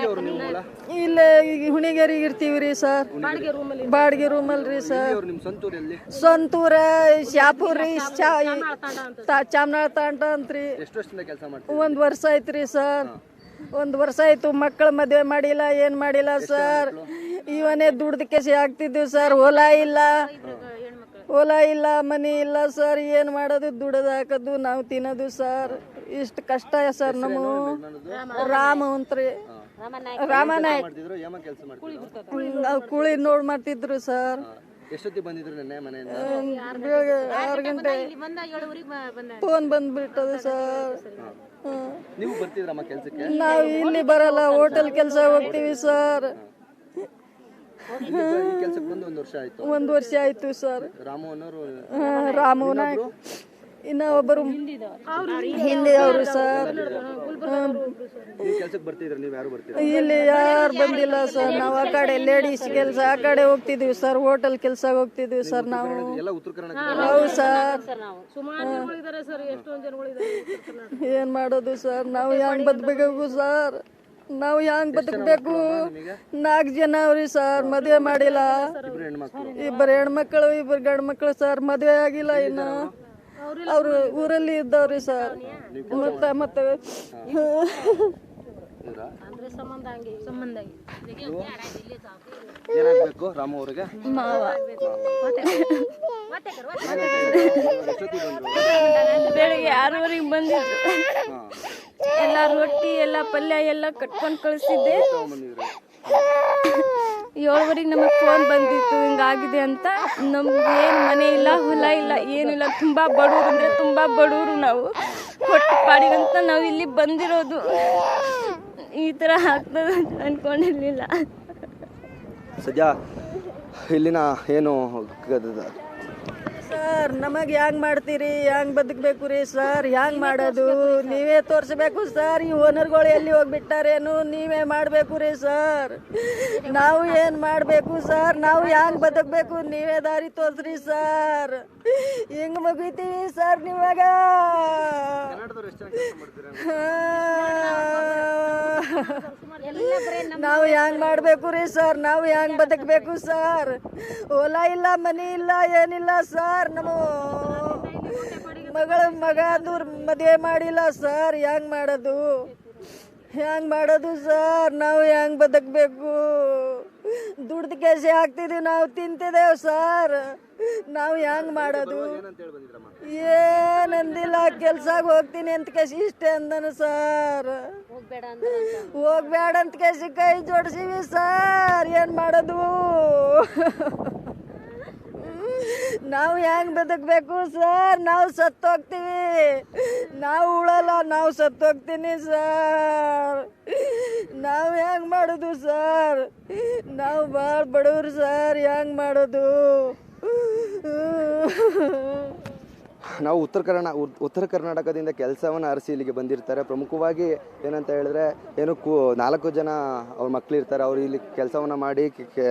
ಎಲ್ಲಿಯವರು ನೀವು ಮೂಲ? ಇಲ್ಲೇ ಹುಣಿಗೇರಿಗೆ ಇರ್ತೀವಿ ರೀ ಸರ್. ಬಾಡಿಗೆ ರೂಮಲ್ರಿ ಸರ್. ನಿಮ್ಮ ಸ್ವಂತೂರು ಎಲ್ಲಿ? ಸ್ವಂತೂರ ಶಾಪುರ್ ರೀ, ಚಾಮನಾಳ ತಾಂಡ ಅಂತ್ರಿ. ಎಷ್ಟು ವರ್ಷದಿಂದ ಕೆಲಸ ಮಾಡ್ತೀವಿ? 1 ವರ್ಷ ಆಯ್ತ್ರಿ ಸರ್. 1 ವರ್ಷ ಆಯ್ತು. ಮಕ್ಕಳ ಮದುವೆ ಮಾಡಿಲ್ಲ, ಏನ್ ಮಾಡಿಲ್ಲ ಸರ್. ಇವನೇ ದುಡ್ದು ಕೆಸಿ ಆಗ್ತಿದ್ವಿ ಸರ್. ಹೊಲ ಇಲ್ಲ, ಮನಿ ಇಲ್ಲ ಸರ್. ಏನ್ ಮಾಡೋದು? ದುಡ್ದು ಹಾಕೋದು, ನಾವು ತಿನ್ನೋದು ಸರ್. ಇಷ್ಟು ಕಷ್ಟ ಸರ್ ನಮ್ಮ. ರಾಮ ಅಂತ್ರಿ, ರಾಮನಾಯ್ ಕೂಳಿ ನೋಡ್ ಮಾಡ್ತಿದ್ರು ಸರ್. ಎಷ್ಟೊತ್ತಿಗೆ ಬಂದಿದ್ರು ನೆನ್ನೆ ಮನೆಯಿಂದ? 6 ಗಂಟೆ ಫೋನ್ ಬಂದ್ಬಿಟ್ಟದು ಸರ್. ನೀವು ಬರ್ತಿದ್ರಮ್ಮ ಕೆಲ್ಸಕ್ಕೆ? ನಾವು ಇಲ್ಲಿ ಬರಲ್ಲ, ಹೋಟೆಲ್ ಕೆಲಸ ಹೋಗ್ತೀವಿ ಸರ್. ಈ ಕೆಲ್ಸಕ್ಕೆ ಬಂದು 1 ವರ್ಷ ಆಯ್ತು. 1 ವರ್ಷ ಆಯ್ತು ಸರ್. ರಾಮು ಇನ್ನ ಒಬ್ಬರು ಹಿಂದಿ ಅವರು ಸರ್. ಕೆಲ್ಸಕ್ಕೆ ಬರ್ತಿದ್ರ? ನೀವು ಯಾರು ಬರ್ತೀರಾ? ಇಲ್ಲಿ ಯಾರು ಬಂದಿಲ್ಲ ಸರ್. ನಾವು ಆ ಕಡೆ ಲೇಡೀಸ್ ಕೆಲಸ ಆ ಕಡೆ ಹೋಗ್ತಿದ್ವಿ ಸರ್. ಹೋಟೆಲ್ ಕೆಲಸ ಹೋಗ್ತಿದ್ವಿ ಸರ್ ನಾವು. ಎಲ್ಲ ಉತ್ತರ ಕನ್ನಡ? ಹೌದು ಸರ್. ಏನ್ ಮಾಡೋದು ಸರ್? ನಾವು ಹೆಂಗ್ ಬದುಕಬೇಕು ಸರ್? ನಾವು ಹೆಂಗ್ ಬದುಕಬೇಕು? 4 ಜನ ಅವ್ರಿ ಸರ್. ಮದುವೆ ಮಾಡಿಲ್ಲ. 2 ಹೆಣ್ಮಕ್ಳು 2 ಗಂಡು ಮಕ್ಳು ಸರ್. ಮದುವೆ ಆಗಿಲ್ಲ ಇನ್ನು. ಅವ್ರು ಊರಲ್ಲಿ ಇದ್ದವ್ರಿ ಸರ್. ಮತ್ತೆ ಏನಾಗಬೇಕು ರಾಮು ಅವ್ರಿಗೆ? ಮಾವ. ಬೆಳಿಗ್ಗೆ 6:30 ಬಂದಿದ್ರು. ಎಲ್ಲ ರೊಟ್ಟಿ ಎಲ್ಲ ಪಲ್ಯ ಎಲ್ಲ ಕಟ್ಕೊಂಡು ಕಳಿಸಿದ್ದೆ. 7:30 ನಮಗೆ ಫೋನ್ ಬಂದಿತ್ತು ಹಿಂಗಾಗಿದೆ ಅಂತ. ನಮ್ಗೆ ಏನು ಮನೆ ಇಲ್ಲ, ಹೊಲ ಇಲ್ಲ, ಏನಿಲ್ಲ. ತುಂಬ ಬಡವರು ಅಂದರೆ ತುಂಬ ಬಡವರು ನಾವು. ಹೊಟ್ಟೆ ಪಾಡಿಗಂತ ನಾವು ಇಲ್ಲಿ ಬಂದಿರೋದು. ಈ ಥರ ಆಗ್ತದೆ ಅಂದ್ಕೊಂಡಿರಲಿಲ್ಲ. ಸದ್ಯ ಇಲ್ಲಿನ ಏನು ಸರ್ ನಮಗೆ ಹೆಂಗ್ ಮಾಡ್ತೀರಿ? ಹೆಂಗ್ ಬದುಕಬೇಕು ರೀ ಸರ್? ಹೆಂಗ್ ಮಾಡೋದು? ನೀವೇ ತೋರಿಸ್ಬೇಕು ಸರ್. ಈ ಓನರ್ಗಳು ಎಲ್ಲಿ ಹೋಗ್ಬಿಟ್ಟಾರೇನು? ನೀವೇ ಮಾಡಬೇಕು ರೀ ಸರ್. ನಾವು ಏನು ಮಾಡಬೇಕು ಸರ್? ನಾವು ಹೆಂಗ್ ಬದುಕಬೇಕು? ನೀವೇ ದಾರಿ ತೋರಿಸ್ರಿ ಸರ್. ಹಿಂಗ್ ಮುಗಿತೀವಿ ಸರ್ ನೀವಾಗ. ನಾವು ಹೆಂಗ್ ಮಾಡ್ಬೇಕು ರೀ ಸರ್? ನಾವು ಹೆಂಗ್ ಬದುಕಬೇಕು ಸರ್? ಹೊಲ ಇಲ್ಲ, ಮನಿ ಇಲ್ಲ, ಏನಿಲ್ಲ ಸರ್. ನಮ್ಮ ಮಗ ಮದುವೆ ಮಾಡಿಲ್ಲ ಸರ್. ಹೆಂಗ್ ಮಾಡೋದು ಸರ್? ನಾವು ಹೆಂಗ್ ಬದುಕಬೇಕು? ದುಡ್ದು ಕೆಸಿ ಹಾಕ್ತಿದೀವಿ, ನಾವು ತಿಂತಿದ್ದೇವೆ ಸರ್. ನಾವು ಹೆಂಗ್ ಮಾಡೋದು? ಏನಂದಿಲ್ಲ. ಕೆಲ್ಸಾಗ ಹೋಗ್ತೀನಿ ಅಂತ ಕೆಸಿ ಇಷ್ಟೇ ಅಂದನು ಸರ್. ಹೋಗ್ಬೇಡ ಅಂತ ಕೆಸಿ ಕೈ ಜೋಡಿಸಿವಿ ಸರ್. ಏನ್ ಮಾಡೋದು? ನಾವು ಹೆಂಗ್ ಬದುಕಬೇಕು ಸರ್? ನಾವು ಸತ್ತೋಗ್ತೀವಿ. ನಾವು ಉಳಲ್ಲ, ನಾವು ಸತ್ತೋಗ್ತೀನಿ ಸರ್. ನಾವು ಹೆಂಗ್ ಮಾಡೋದು ಸರ್? ನಾವು ಭಾಳ ಬಡವ್ರು ಸರ್. ಹೆಂಗ್ ಮಾಡೋದು? ನಾವು ಉತ್ತರ ಕರ್ನಾಟಕದಿಂದ ಕೆಲಸವನ್ನು ಅರಸಿ ಇಲ್ಲಿಗೆ ಬಂದಿರ್ತಾರೆ. ಪ್ರಮುಖವಾಗಿ ಏನಂತ ಹೇಳಿದ್ರೆ ಏನು 4 ಜನ ಅವ್ರ ಮಕ್ಕಳಿರ್ತಾರೆ. ಅವರು ಇಲ್ಲಿ ಕೆಲಸವನ್ನು ಮಾಡಿ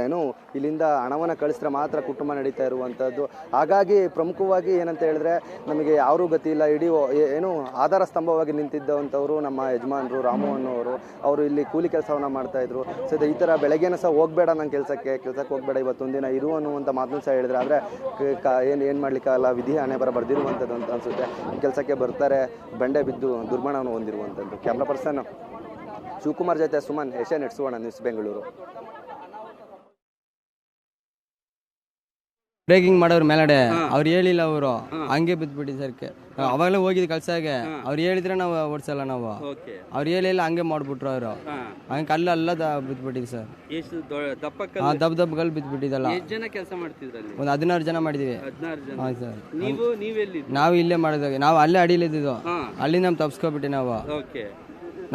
ಏನು ಇಲ್ಲಿಂದ ಹಣವನ್ನು ಕಳಿಸಿದ್ರೆ ಮಾತ್ರ ಕುಟುಂಬ ನಡೀತಾ ಇರುವಂಥದ್ದು. ಹಾಗಾಗಿ ಪ್ರಮುಖವಾಗಿ ಏನಂತ ಹೇಳಿದ್ರೆ ನಮಗೆ ಯಾರೂ ಗತಿ ಇಲ್ಲ. ಇಡೀ ಏನು ಆಧಾರ ಸ್ತಂಭವಾಗಿ ನಿಂತಿದ್ದಂಥವ್ರು ನಮ್ಮ ಯಜಮಾನರು ರಾಮು ಅನ್ನೋರು. ಅವರು ಇಲ್ಲಿ ಕೂಲಿ ಕೆಲಸವನ್ನು ಮಾಡ್ತಾಯಿದ್ರು. ಸೊ ಈ ಥರ ಬೆಳಗ್ಗೆನ ಸಹ ಹೋಗಬೇಡ ನಾನು ಕೆಲ್ಸಕ್ಕೆ ಹೋಗಬೇಡ, ಇವತ್ತೊಂದಿನ ಇರು ಅನ್ನುವಂಥ ಮಾತನ್ನು ಸಹ ಹೇಳಿದ್ರೆ. ಆದರೆ ಏನು ಮಾಡಲಿಕ್ಕಾಗಲ್ಲ, ವಿಧಿ ಹಣೆ ಬರ್ದಿರುವಂಥದ್ದು ಅಂತ ಅನಿಸುತ್ತೆ. ಕೆಲಸಕ್ಕೆ ಬರ್ತಾರೆ, ಬಂಡೆ ಬಿದ್ದು ದುರ್ಮರಣವನ್ನು ಹೊಂದಿರುವಂಥದ್ದು. ಕ್ಯಾಮ್ರಾ ಪರ್ಸನ್ ಶಿವಕುಮಾರ್ ಜೊತೆ ಸುಮನ್, ಏಷ್ಯಾನೆಟ್ ಸುವರ್ಣ ನ್ಯೂಸ್, ಬೆಂಗಳೂರು. ಬ್ರೇಕಿಂಗ್ ಮಾಡೋರು ಮೇಲಡೆ ಅವ್ರು ಹೇಳಿಲ್ಲ. ಅವರು ಹಂಗೆ ಬಿದ್ದುಬಿಟ್ಟು ಸರ್ಕೆ ಅವಾಗಲೇ ಹೋಗಿದ್ದು ಕಳ್ಸಾಗೆ. ಅವ್ರು ಹೇಳಿದ್ರೆ ನಾವು ಓಡಿಸಲ್ಲ. ನಾವು ಅವ್ರು ಹೇಳಿಲ್ಲ, ಹಂಗೆ ಮಾಡ್ಬಿಟ್ರು ಅವರು. ಹಂಗೆ ಕಲ್ಲ ಬಿದ್ದುಬಿಟ್ಟಿದ್ದು ಸರ್. ದಬ್ಬ ಕಲ್ಲು ಬಿದ್ದುಬಿಟ್ಟಿದ್ದಲ್ಲ. ಒಂದು 16 ಜನ ಮಾಡಿದೀವಿ. ಹಾಂ ಸರ್. ನಾವು ಇಲ್ಲೇ ಮಾಡಿದಾಗ ನಾವು ಅಲ್ಲೇ ಅಡಿಲಿದ್ದು. ಅಲ್ಲಿ ನಮ್ಗೆ ತಪ್ಸ್ಕೊಬಿಟ್ಟು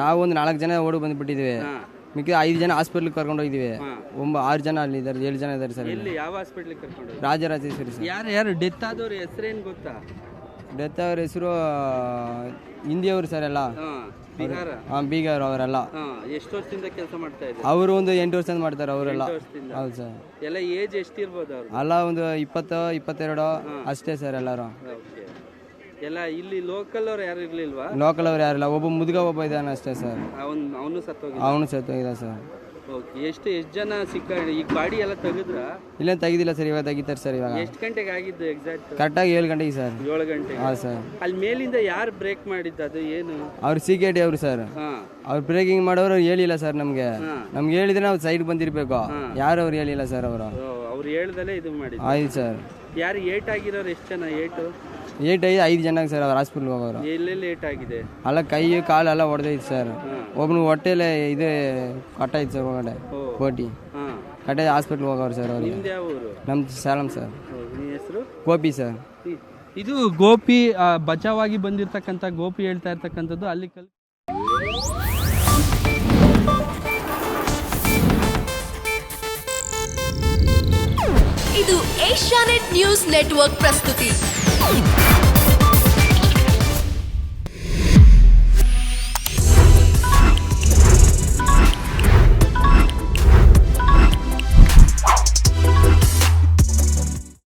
ನಾವು ಒಂದು 4 ಜನ ಓಡಿ ಬಂದುಬಿಟ್ಟಿದ್ವಿ. ಮಿಕ್ಕಿದ 5 ಜನ ಹಾಸ್ಪಿಟ್ಲಿಗೆ ಕರ್ಕೊಂಡು ಹೋಗಿದ್ದೀವಿ. 6 ಜನ ಅಲ್ಲಿ ಇದ್ದಾರೆ, 7 ಜನ ಇದ್ದಾರೆ ಸರ್. ಯಾವ ಹಾಸ್ಪಿಟ್ಲಿಗೆ ಕರ್ಕೊಂಡು? ರಾಜರಾಜೇಶ್ವರಿ ಸರ್. ಯಾರು ಡೆತ್ ಆದವ್ರ ಹೆಸರೇನು ಗೊತ್ತಾ? ಡೆತ್ ಅವ್ರ ಹೆಸರು ಹಿಂದಿಯವರು ಸರ್ ಎಲ್ಲ. ಬೀಗಾರ್ ಅವರೆಲ್ಲ. ಎಷ್ಟು ವರ್ಷದಿಂದ ಕೆಲಸ ಮಾಡ್ತಾ ಇದ್ದಾರೆ? ಅವರು ಒಂದು 8 ವರ್ಷದಿಂದ ಮಾಡ್ತಾರೆ ಅವರೆಲ್ಲ. ಹೌದು ಸರ್. ಎಲ್ಲ ಏಜ್ ಎಷ್ಟಿರ್ಬೋದು ಅವ್ರು? ಅಲ್ಲ ಒಂದು 20, 22 ಅಷ್ಟೇ ಸರ್ ಎಲ್ಲರೂ. ಎಲ್ಲ ಇಲ್ಲಿ ಲೋಕಲ್ ಅವ್ರು ಯಾರು ಇರ್ಲಿಲ್ವಾ? ಲೋಕಲ್ ಅವ್ರು ಯಾರಿಲ್ಲ, ಒಬ್ಬ ಮುದುಗ ಒಬ್ಬ ಇದ್ದಾನೆ ಅಷ್ಟೇ ಸರ್. ಅವನು ಸತ್ತೋಗಿದ್ದ. ಅವನು ಸತ್ತೋಗಿದ್ದ ಸರ್. ಓಕೆ, ಎಷ್ಟು ಜನ ಸಿಕ್ಕ? ಈಗ ಬಾಡಿ ಎಲ್ಲ ತೆಗೆದ್ರ? ಇಲ್ಲ ತೆಗಿದಿಲ್ಲ ಸರ್, ಇವಾಗ ತೆಗಿತಾರೆ ಸರ್. ಇವಾಗ ಎಷ್ಟು ಗಂಟೆಗೆ ಆಗಿದ್ದು ಎಕ್ಸಾಕ್ಟ್? ಕರೆಕ್ಟಾಗಿ 7 ಗಂಟೆಗೆ ಸರ್. 7 ಗಂಟೆಗೆ? ಹಾಂ ಸರ್. ಅಲ್ಲಿ ಮೇಲಿಂದ ಯಾರು ಬ್ರೇಕ್ ಮಾಡಿದ್ದು? ಅದು ಏನು? ಅವ್ರು CKD ಅವರು ಸರ್. ಅವ್ರು ಬ್ರೇಕಿಂಗ್ ಮಾಡೋರು ಹೇಳಿಲ್ಲ ಸರ್ ನಮ್ಗೆ. ನಮ್ಗೆ ಹೇಳಿದ್ರೆ ನಾವು ಸೈಡ್ ಬಂದಿರ್ಬೇಕು. ಯಾರು ಅವ್ರು ಹೇಳಿಲ್ಲ ಸರ್. ಅವರು ಅವ್ರು ಹೇಳ್ದಲ್ಲೇ ಇದು ಮಾಡಿದ್ರು. ಆಯ್ತು ಸರ್. ಯಾರು ಏಟ್ ಆಗಿರೋರು ಎಷ್ಟು ಜನ? ಏಟು 5 ಜನ ಸರ್. ಅವ್ರು ಹಾಸ್ಪಿಟ್ಲ್ ಹೋಗೋರು. ಎಲ್ಲೆಲ್ಲಿ ಏಟ್ ಆಗಿದೆ? ಅಲ್ಲ ಕೈ ಕಾಲು ಎಲ್ಲ ಹೊಡೆದೈತೆ ಸರ್. ಒಬ್ಬನು ಹೊಟ್ಟೆಲೆ ಇದು ಕಟ್ಟಾಯ್ತು ಸರ್ ಒಳಗಡೆ ಕೋಟಿ ಕಟ್ಟೆ ಹಾಸ್ಪಿಟ್ಲ್ ಹೋಗೋರು ಸರ್. ಅವ್ರಿಗೆ ನಿಮ್ದು ಯಾವ ಊರು? ನಮ್ದು ಸೇಲಂ ಸರ್. ನಿಮ್ಮ ಹೆಸರು? ಗೋಪಿ ಸರ್. ಇದು ಗೋಪಿ ಬಚಾವಾಗಿ ಬಂದಿರತಕ್ಕಂಥ ಗೋಪಿ ಹೇಳ್ತಾ ಇರ್ತಕ್ಕಂಥದ್ದು. ಅಲ್ಲಿ ಇದು ಏಷ್ಯಾನೆಟ್ ನ್ಯೂಸ್ ನೆಟ್ವರ್ಕ್ ಪ್ರಸ್ತುತಿ.